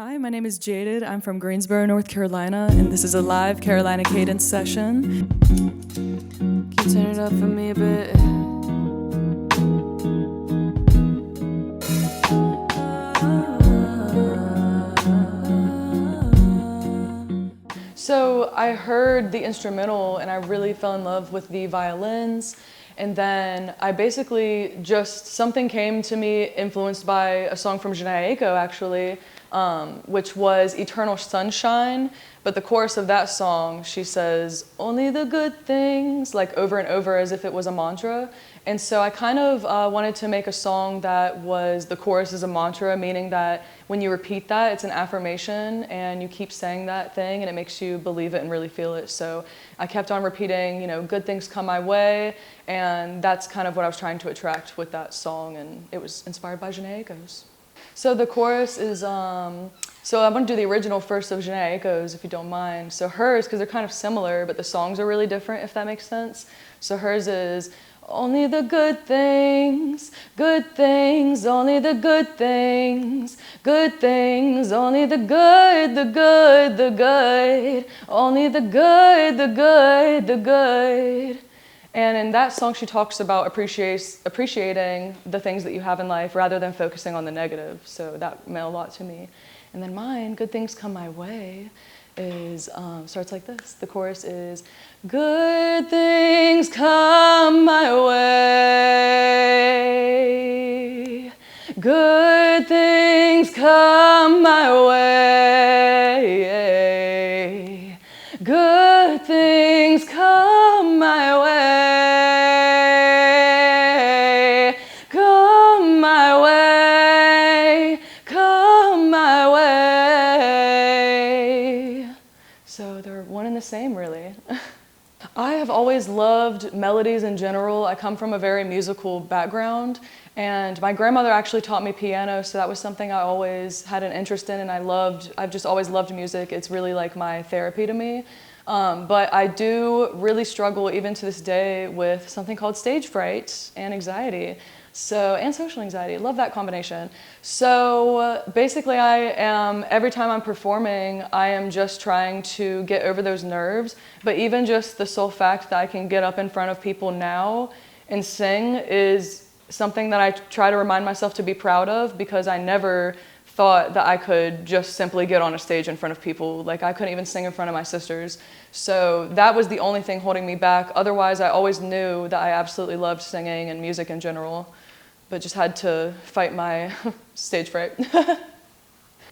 Hi, my name is Jaded. I'm from Greensboro, North Carolina, and this is a live Carolina Cadence session. Can you turn it up for me a bit? So I heard the instrumental and I really fell in love with the violins. And then I basically something came to me influenced by a song from Janae Aiko actually, which was Eternal Sunshine. But the chorus of that song, she says, "Only the good things," like over and over as if it was a mantra. And so I kind of wanted to make a song that was, the chorus is a mantra, meaning that when you repeat that, it's an affirmation and you keep saying that thing and it makes you believe it and really feel it. So I kept on repeating, good things come my way, and that's kind of what I was trying to attract with that song, and it was inspired by Janae Aiko's. So the chorus is, so I'm going to do the original first of Janae Aiko's, if you don't mind. So hers, because they're kind of similar, but the songs are really different, if that makes sense. So hers is, "Only the good things, only the good things, only the good, the good, only the good, the good." And in that song, she talks about appreciating the things that you have in life rather than focusing on the negative. So that meant a lot to me. And then mine, "Good Things Come My Way," is starts like this. The chorus is, "Good things come my way. Good things come my way. Good things come my way. Come my way. Come my way." So they're one and the same, really. I have always loved melodies in general. I come from a very musical background, and my grandmother actually taught me piano, so that was something I always had an interest in, and I've just always loved music. It's really like my therapy to me. But I do really struggle, even to this day, with something called stage fright and anxiety. And social anxiety, love that combination. So basically every time I'm performing, I am just trying to get over those nerves. But even just the sole fact that I can get up in front of people now and sing is something that I try to remind myself to be proud of, because I never thought that I could just simply get on a stage in front of people. Like, I couldn't even sing in front of my sisters. So that was the only thing holding me back. Otherwise, I always knew that I absolutely loved singing and music in general, but just had to fight my stage fright.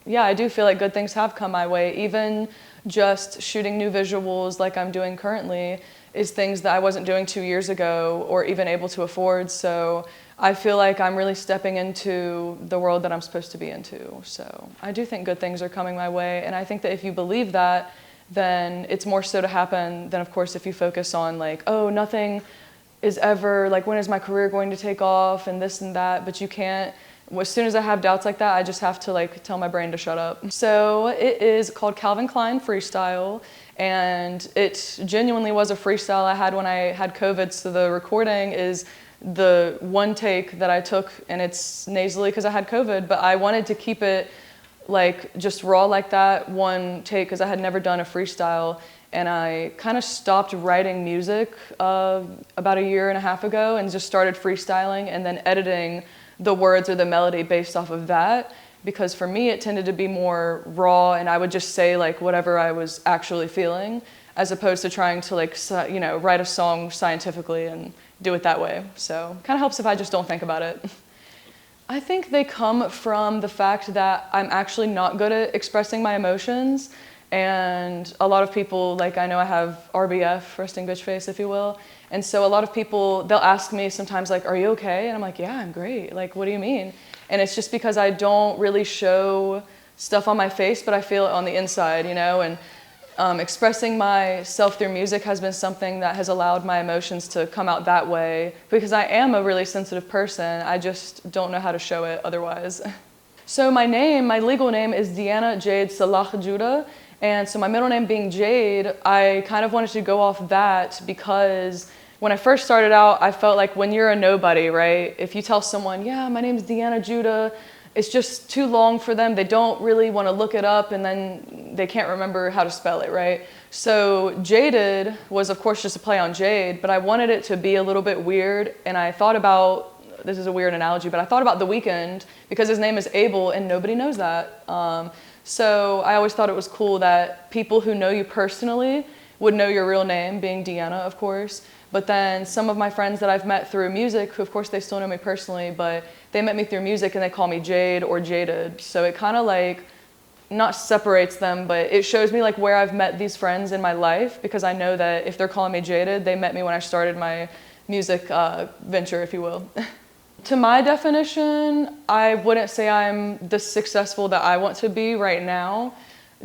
Yeah, I do feel like good things have come my way. Even just shooting new visuals like I'm doing currently is things that I wasn't doing 2 years ago or even able to afford. So I feel like I'm really stepping into the world that I'm supposed to be into. So I do think good things are coming my way. And I think that if you believe that, then it's more so to happen than, of course, if you focus on like, oh, nothing is ever, like, when is my career going to take off and this and that. But you can't, as soon as I have doubts like that, I just have to like tell my brain to shut up. So it is called Calvin Klein Freestyle, and it genuinely was a freestyle I had when I had COVID. So the recording is the one take that I took, and it's nasally because I had COVID, but I wanted to keep it like just raw like that, one take, because I had never done a freestyle. And I kind of stopped writing music about a year and a half ago and just started freestyling and then editing the words or the melody based off of that, because for me it tended to be more raw, and I would just say like whatever I was actually feeling, as opposed to trying to like write a song scientifically and do it that way. So kind of helps if I just don't think about it. I think they come from the fact that I'm actually not good at expressing my emotions. And a lot of people, like, I know I have RBF, resting bitch face, if you will. And so a lot of people, they'll ask me sometimes, like, "Are you okay?" And I'm like, "Yeah, I'm great." Like, "What do you mean?" And it's just because I don't really show stuff on my face, but I feel it on the inside, And expressing myself through music has been something that has allowed my emotions to come out that way, because I am a really sensitive person. I just don't know how to show it otherwise. So my legal name is Deanna Jade Salah Judah. And so my middle name being Jade, I kind of wanted to go off that because when I first started out, I felt like when you're a nobody, right? If you tell someone, "Yeah, my name's Deanna Judah," it's just too long for them. They don't really want to look it up, and then they can't remember how to spell it, right? So Jaded was, of course, just a play on Jade, but I wanted it to be a little bit weird, and I thought about, this is a weird analogy, but I thought about The Weeknd because his name is Abel, and nobody knows that. So I always thought it was cool that people who know you personally would know your real name, being Deanna, of course. But then some of my friends that I've met through music, who of course they still know me personally, but they met me through music and they call me Jade or Jaded. So it kind of like, not separates them, but it shows me like where I've met these friends in my life, because I know that if they're calling me Jaded, they met me when I started my music venture, if you will. To my definition, I wouldn't say I'm the successful that I want to be right now,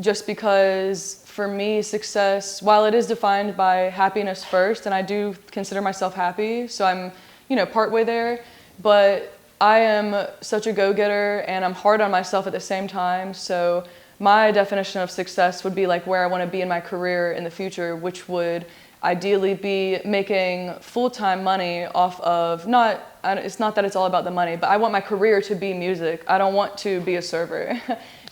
just because for me, success, while it is defined by happiness first, and I do consider myself happy, so I'm, partway there, but I am such a go-getter and I'm hard on myself at the same time. So my definition of success would be like where I want to be in my career in the future, which would ideally be making full-time money off of, it's not that it's all about the money, but I want my career to be music. I don't want to be a server.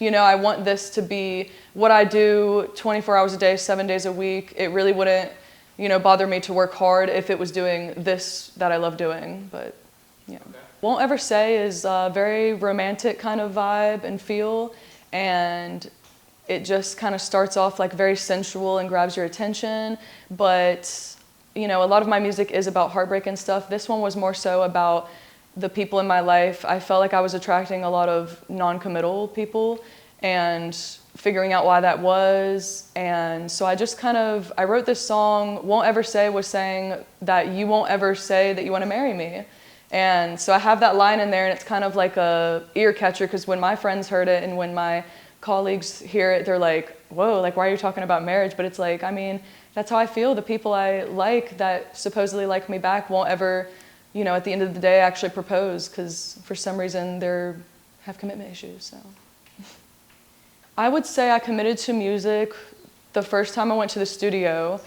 I want this to be what I do 24 hours a day, 7 days a week. It really wouldn't, bother me to work hard if it was doing this that I love doing, but yeah. Okay. Won't Ever Say is a very romantic kind of vibe and feel, and it just kind of starts off like very sensual and grabs your attention, but a lot of my music is about heartbreak and stuff. This one was more so about the people in my life. I felt like I was attracting a lot of non-committal people and figuring out why that was. And so I wrote this song. Won't Ever Say was saying that you won't ever say that you want to marry me. And so I have that line in there, and it's kind of like a ear catcher, because when my friends heard it and when my colleagues hear it, they're like, whoa, like, why are you talking about marriage? But it's like, that's how I feel. The people I like that supposedly like me back won't ever, at the end of the day actually propose, because for some reason they have commitment issues. So I would say I committed to music the first time I went to the studio,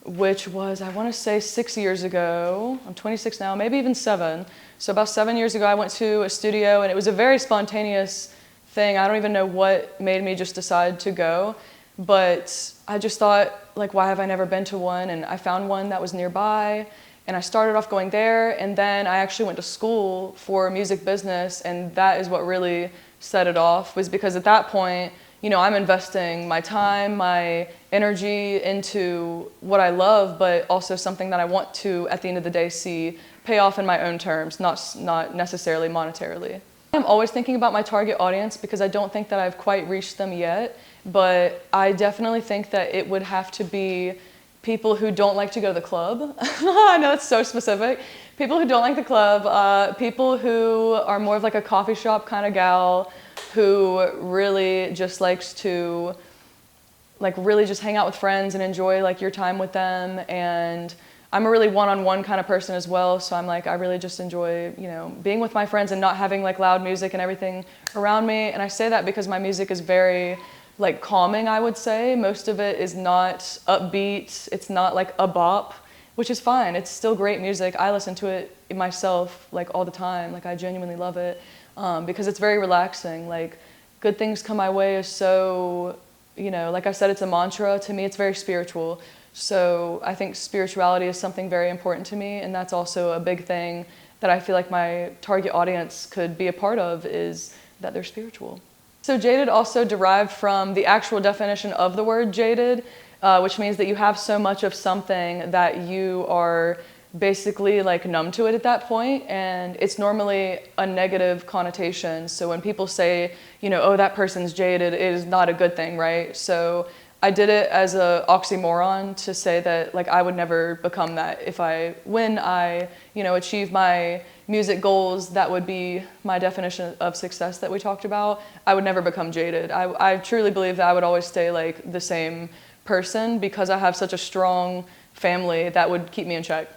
which was, I want to say 6 years ago. I'm 26 now, maybe even 7. So about 7 years ago, I went to a studio, and it was a very spontaneous thing. I don't even know what made me just decide to go, but I just thought, like, why have I never been to one? And I found one that was nearby, and I started off going there, and then I actually went to school for music business, and that is what really set it off, was because at that point, I'm investing my time, my energy into what I love, but also something that I want to, at the end of the day, see pay off in my own terms, not necessarily monetarily. I'm always thinking about my target audience, because I don't think that I've quite reached them yet, but I definitely think that it would have to be people who don't like to go to the club. I know it's so specific. People who don't like the club, people who are more of like a coffee shop kind of gal, who really just likes to really just hang out with friends and enjoy like your time with them. And I'm a really one-on-one kind of person as well, so I really just enjoy, being with my friends and not having like loud music and everything around me. And I say that because my music is very like calming, I would say. Most of it is not upbeat. It's not like a bop, which is fine. It's still great music. I listen to it myself like all the time. Like, I genuinely love it because it's very relaxing. Like, good things come my way is so, like I said, it's a mantra. To me, it's very spiritual. So I think spirituality is something very important to me, and that's also a big thing that I feel like my target audience could be a part of, is that they're spiritual. So jaded also derived from the actual definition of the word jaded, which means that you have so much of something that you are basically like numb to it at that point, and it's normally a negative connotation. So when people say, oh, that person's jaded, it is not a good thing, right? So I did it as an oxymoron to say that like I would never become that. When I achieve my music goals, that would be my definition of success that we talked about. I would never become jaded. I truly believe that I would always stay like the same person, because I have such a strong family that would keep me in check.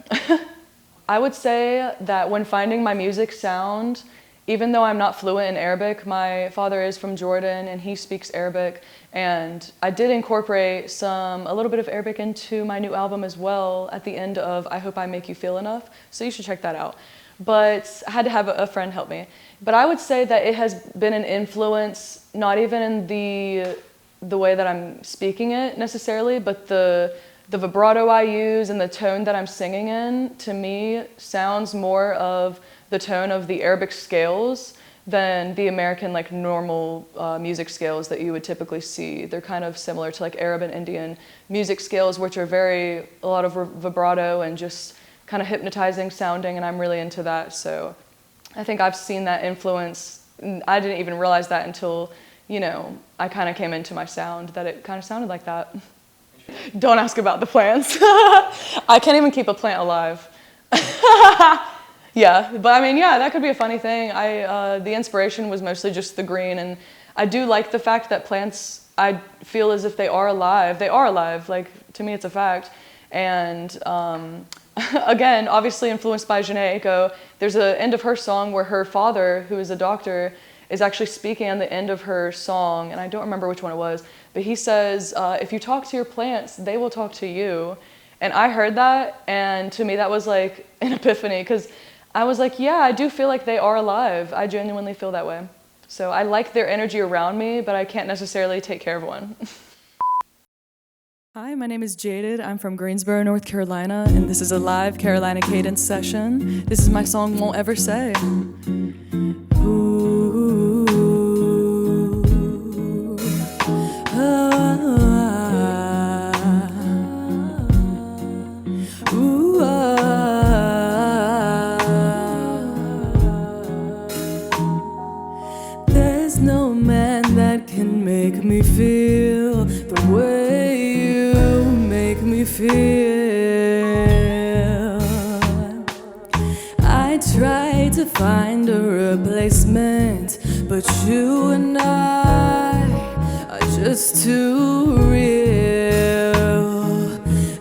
I would say that when finding my music sound, even though I'm not fluent in Arabic, my father is from Jordan and he speaks Arabic, and I did incorporate a little bit of Arabic into my new album as well at the end of I Hope I Make You Feel Enough, so you should check that out. but I had to have a friend help me. But I would say that it has been an influence, not even in the way that I'm speaking it necessarily, but the vibrato I use and the tone that I'm singing in, to me, sounds more of the tone of the Arabic scales than the American like normal music scales that you would typically see. They're kind of similar to like Arab and Indian music scales, which are a lot of vibrato and just kind of hypnotizing sounding, and I'm really into that. So I think I've seen that influence. I didn't even realize that until, you know, I kind of came into my sound, that it kind of sounded like that. Don't ask about the plants. I can't even keep a plant alive. Yeah, but I mean, yeah, that could be a funny thing. The inspiration was mostly just the green, and I do like the fact that plants, I feel as if they are alive. They are alive, like, to me it's a fact. And again, obviously influenced by Janae Aiko, there's an end of her song where her father, who is a doctor, is actually speaking on the end of her song, and I don't remember which one it was, but he says, if you talk to your plants, they will talk to you. And I heard that, and to me that was like an epiphany, because I was like, yeah, I do feel like they are alive. I genuinely feel that way. So I like their energy around me, but I can't necessarily take care of one. Hi, my name is Jaded. I'm from Greensboro, North Carolina, and this is a live Carolina Cadence session. This is my song, Won't Ever Say. Ooh, There's no man that can make me feel the way you make me feel. I tried to find a replacement, but you and I are just too real.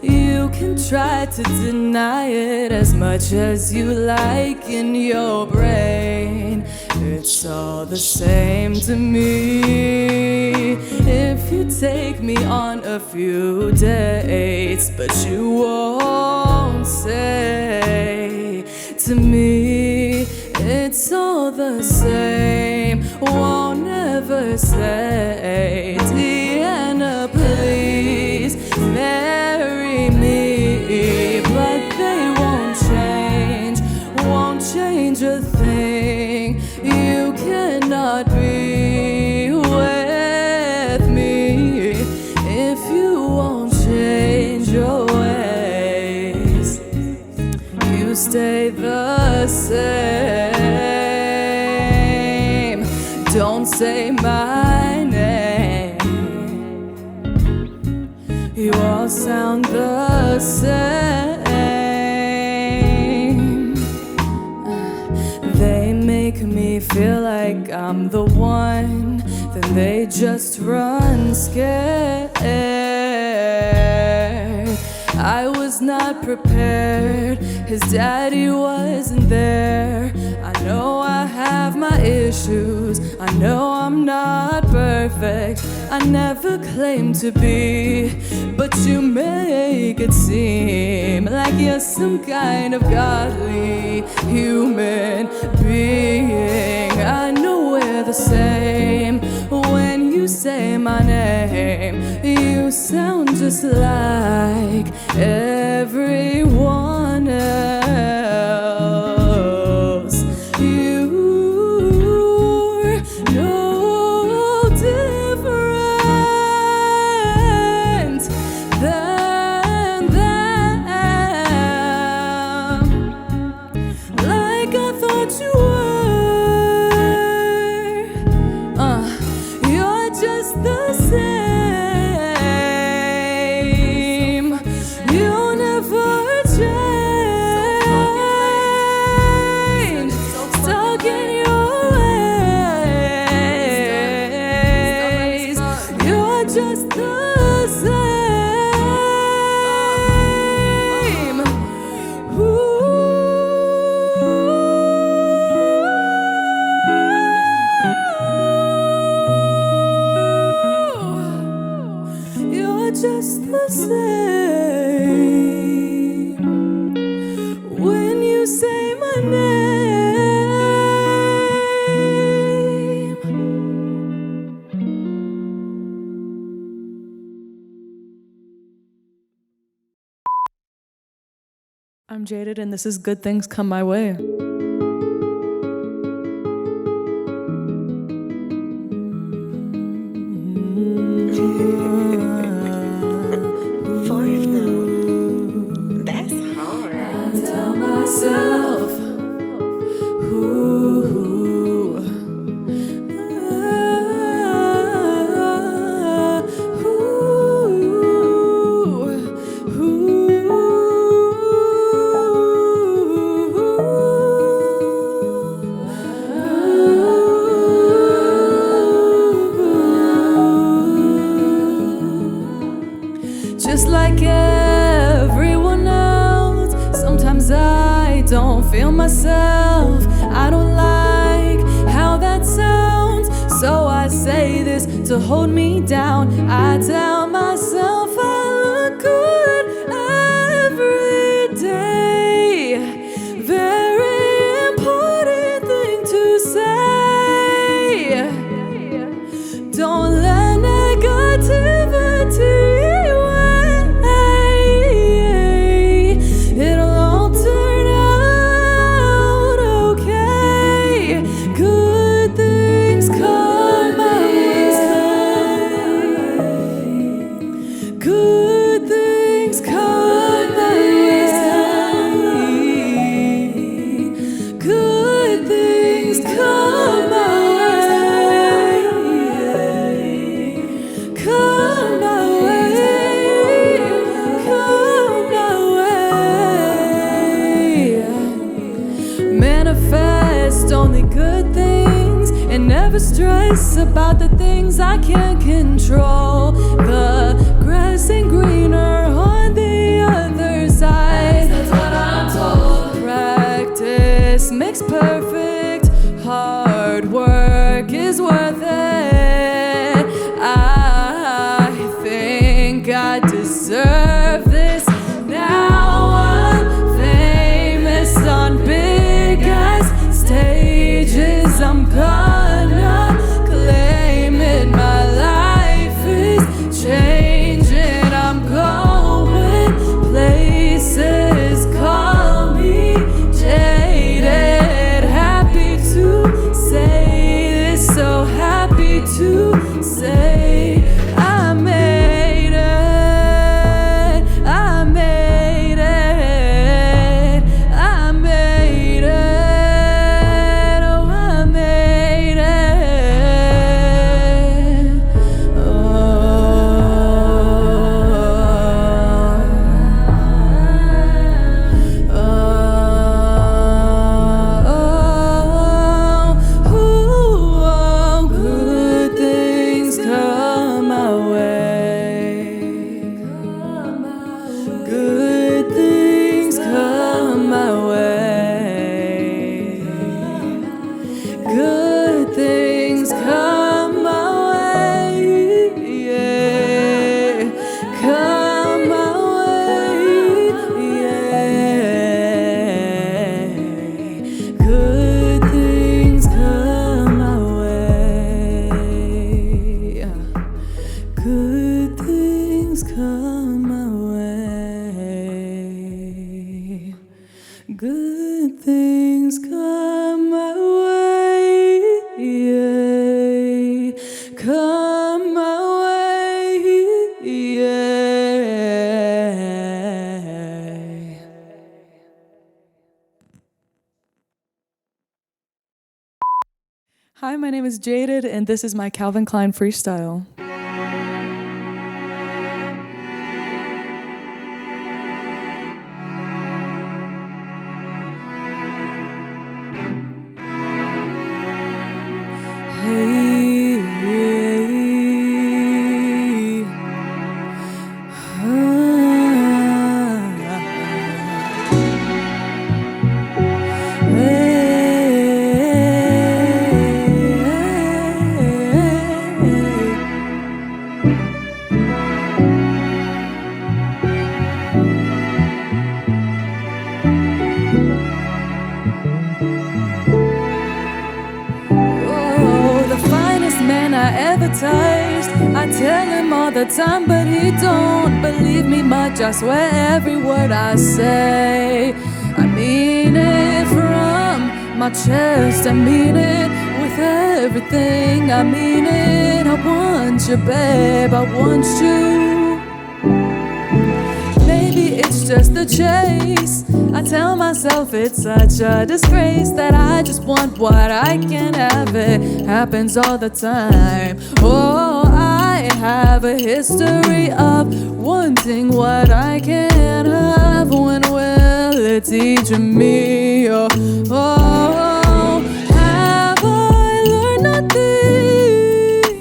You can try to deny it as much as you like in your brain. It's all the same to me if you take me on a few dates, but you won't say to me it's all the same. Won't ever say, Deanna, please marry me, but they won't change a thing. You cannot be with me if you won't change your ways. You stay the same. Don't say my name. You all sound the same. They make me feel like I'm the one, then they just run scared. I was not prepared, his daddy wasn't there. I know I have my issues, I know I'm not perfect, I never claimed to be, but you make it seem like you're some kind of godly human being. I know we're the same. When you say my name, you sound just like everyone else. You're no different than them, like I thought you were. You're just the same. You'll never change. Stuck in your ways. You're just the same. You're just the same. When you say my name, I'm Jaded, and this is Good Things Come My Way. Fourth note. That's hard. I tell myself, ooh, just like everyone else, sometimes I don't feel myself. I don't like how that sounds, so I say this to hold me down. I tell myself I look good every day. Very important thing to say. Don't let negativity manifest only good things and never stress about the things I can't control. The grass ain't greener on the other side. That's what I'm told. Practice makes perfect. Hard work is worth it. I think I deserve this. Now I'm famous on big stages, I'm gonna claim it. My life is changing. I'm going places. Call me jaded. Happy to say this, so happy to say I made it. I made it. I made it. Good things come my way. Good things come my way. Yeah. Come my way. Yeah. Good things come my way. Good things come my way. Good things come my way. Yeah. Come my way. Yeah. Hi, my name is Jaded, and this is my Calvin Klein freestyle. Hey, hey, I ever touched, I tell him him all the time, but he don't believe me much. I swear every word I say, I mean it from my chest. I mean it with everything. I mean it. I want you, babe. I want you. Maybe it's just the chase. I tell myself it's such a disgrace that I just want what I can have. It happens all the time. Oh, I have a history of wanting what I can't have. When will it teach me? Oh, oh, have I learned nothing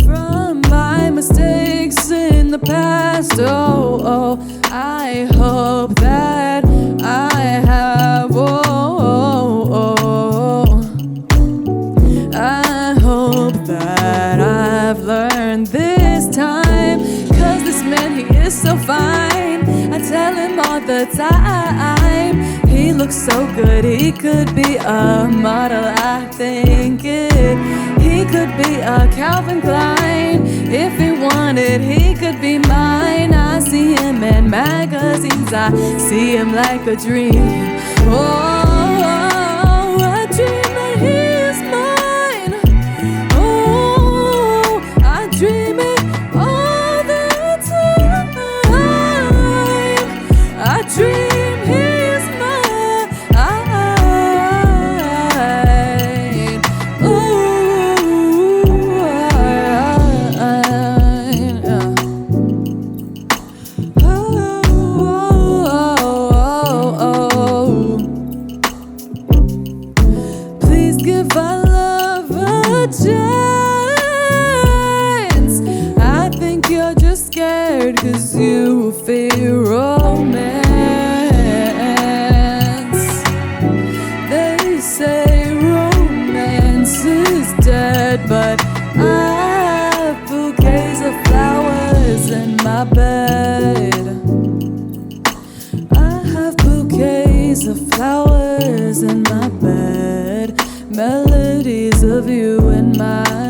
from my mistakes in the past? Oh, oh, I hope that I have. Oh, oh, oh, I hope that I've learned this time. 'Cause this man, he is so fine. I tell him all the time, he looks so good, he could be a model. I think he could be a Calvin Klein. If he wanted, he could be mine. I see him in magazines, I see him like a dream. Oh, I dream that he is mine. Oh, I dream it all the time. I dream he is mine. Please give our love a chance. I think you're just scared 'cause you fear romance. They say romance is dead, but I have bouquets of flowers in my bed. I have bouquets of flowers in my bed. Melodies of you in my